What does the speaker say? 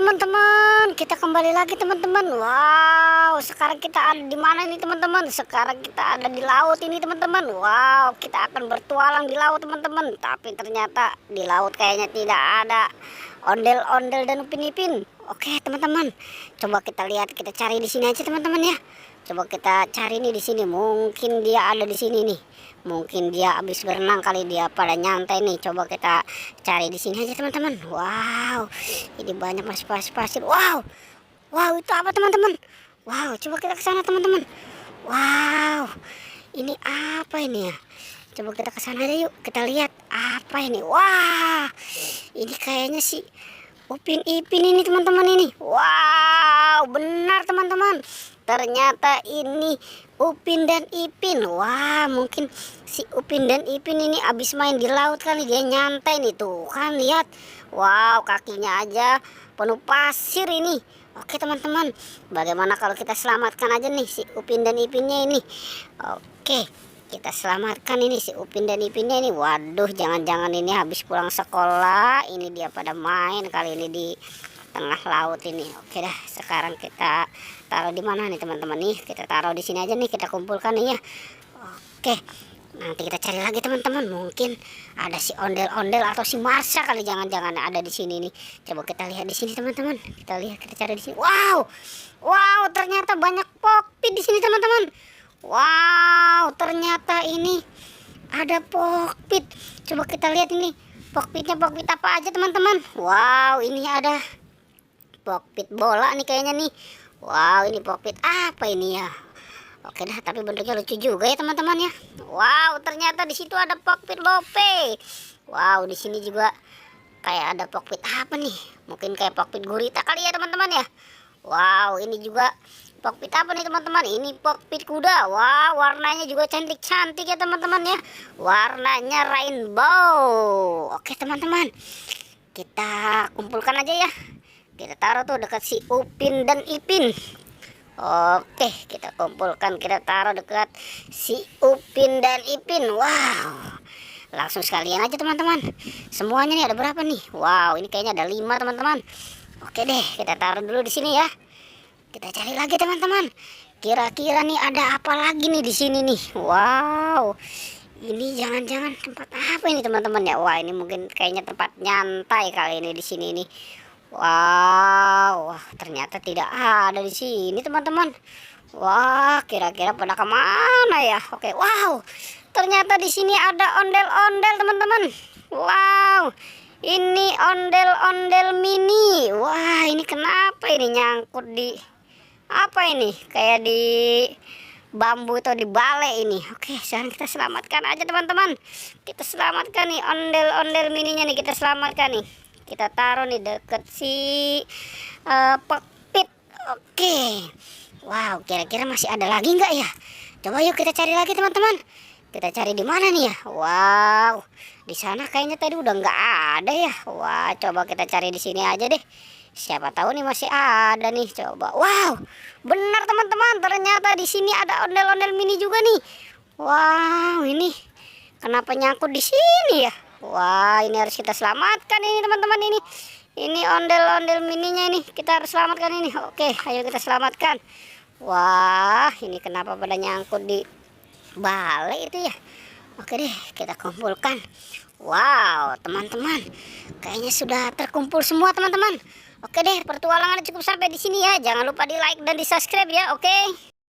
teman-teman, kita kembali lagi teman-teman. Wow, sekarang kita ada di mana ini teman-teman? Sekarang kita ada di laut ini teman-teman. Wow, kita akan bertualang di laut teman-teman. Tapi ternyata di laut kayaknya tidak ada ondel-ondel dan upin-ipin. Oke teman-teman, coba kita lihat, kita cari di sini aja teman-teman ya. Coba kita cari nih di sini. Mungkin dia ada di sini nih. Mungkin dia habis berenang kali, dia pada nyantai nih. Coba kita cari di sini aja teman-teman. Wow, ini banyak pasir-pasir. Wow, wow itu apa teman-teman? Wow, coba kita ke sana teman-teman. Wow, ini apa ini ya? Coba kita ke sana aja yuk. Kita lihat apa ini. Wah, ini kayaknya sih Upin Ipin ini teman-teman ini. Wow, benar teman-teman. Ternyata ini Upin dan Ipin. Wah, mungkin si Upin dan Ipin ini abis main di laut kali, dia nyantai nih tuh kan, lihat. Wow, kakinya aja penuh pasir ini. Oke teman-teman, bagaimana kalau kita selamatkan aja nih si Upin dan Ipinnya ini. Oke, kita selamatkan ini si Upin dan Ipinnya ini. Waduh, jangan-jangan ini habis pulang sekolah, ini dia pada main kali ini di tengah laut ini. Oke dah, sekarang kita taruh di mana nih teman-teman nih? Kita taruh di sini aja nih, kita kumpulkan nih ya. Oke, nanti kita cari lagi teman-teman. Mungkin ada si ondel-ondel atau si Marsha kali, jangan-jangan ada di sini nih. Coba kita lihat di sini teman-teman. Kita lihat, kita cari di sini. Wow, wow ternyata banyak Pokpit di sini teman-teman. Wow, ternyata ini ada Pokpit. Coba kita lihat ini Pokpitnya, Pokpit apa aja teman-teman. Wow, ini ada Pokpit bola nih kayaknya nih. Wow, ini Pokpit apa ini ya? Oke dah, tapi bentuknya lucu juga ya teman-teman ya. Wow, ternyata di situ ada Pokpit Bope. Wow, di sini juga kayak ada Pokpit apa nih? Mungkin kayak Pokpit gurita kali ya teman-teman ya. Wow, ini juga Pokpit apa nih teman-teman? Ini Pokpit kuda. Wow, warnanya juga cantik-cantik ya teman-teman ya. Warnanya rainbow. Oke teman-teman, kita kumpulkan aja ya. Kita taruh tuh dekat si Upin dan Ipin. Oke, kita kumpulkan, kita taruh dekat si Upin dan Ipin. Wow, langsung sekalian aja teman-teman. Semuanya nih ada berapa nih? Wow, ini kayaknya ada 5 teman-teman. Oke deh, kita taruh dulu di sini ya. Kita cari lagi teman-teman. Kira-kira nih ada apa lagi nih di sini nih? Wow, ini jangan-jangan tempat apa ini teman-teman ya? Wah, ini mungkin kayaknya tempat nyantai kali ini di sini nih. Wow, ternyata tidak ada di sini teman-teman. Wah, kira-kira pada kemana ya? Oke, wow, ternyata di sini ada ondel-ondel teman-teman. Wow, ini ondel-ondel mini. Wah, ini kenapa ini nyangkut di apa ini? Kayak di bambu atau di balai ini. Oke, sekarang kita selamatkan aja teman-teman. Kita selamatkan nih ondel-ondel mininya nih, kita selamatkan nih. Kita taruh nih deket si Pokpit. Oke. Wow, kira-kira masih ada lagi nggak ya? Coba yuk kita cari lagi teman-teman. Kita cari di mana nih ya? Wow, di sana kayaknya tadi udah nggak ada ya. Wah, coba kita cari di sini aja deh. Siapa tahu nih masih ada nih. Coba. Wow, benar teman-teman. Ternyata di sini ada ondel-ondel mini juga nih. Wow, ini kenapa nyangkut di sini ya? Wah, ini harus kita selamatkan ini teman-teman ini. Ini ondel-ondel mininya ini, kita harus selamatkan ini. Oke, ayo kita selamatkan. Wah, ini kenapa pada nyangkut di balai itu ya? Oke deh, kita kumpulkan. Wow, teman-teman, kayaknya sudah terkumpul semua teman-teman. Oke deh, pertualangan cukup sampai di sini ya. Jangan lupa di like dan di subscribe ya. Oke.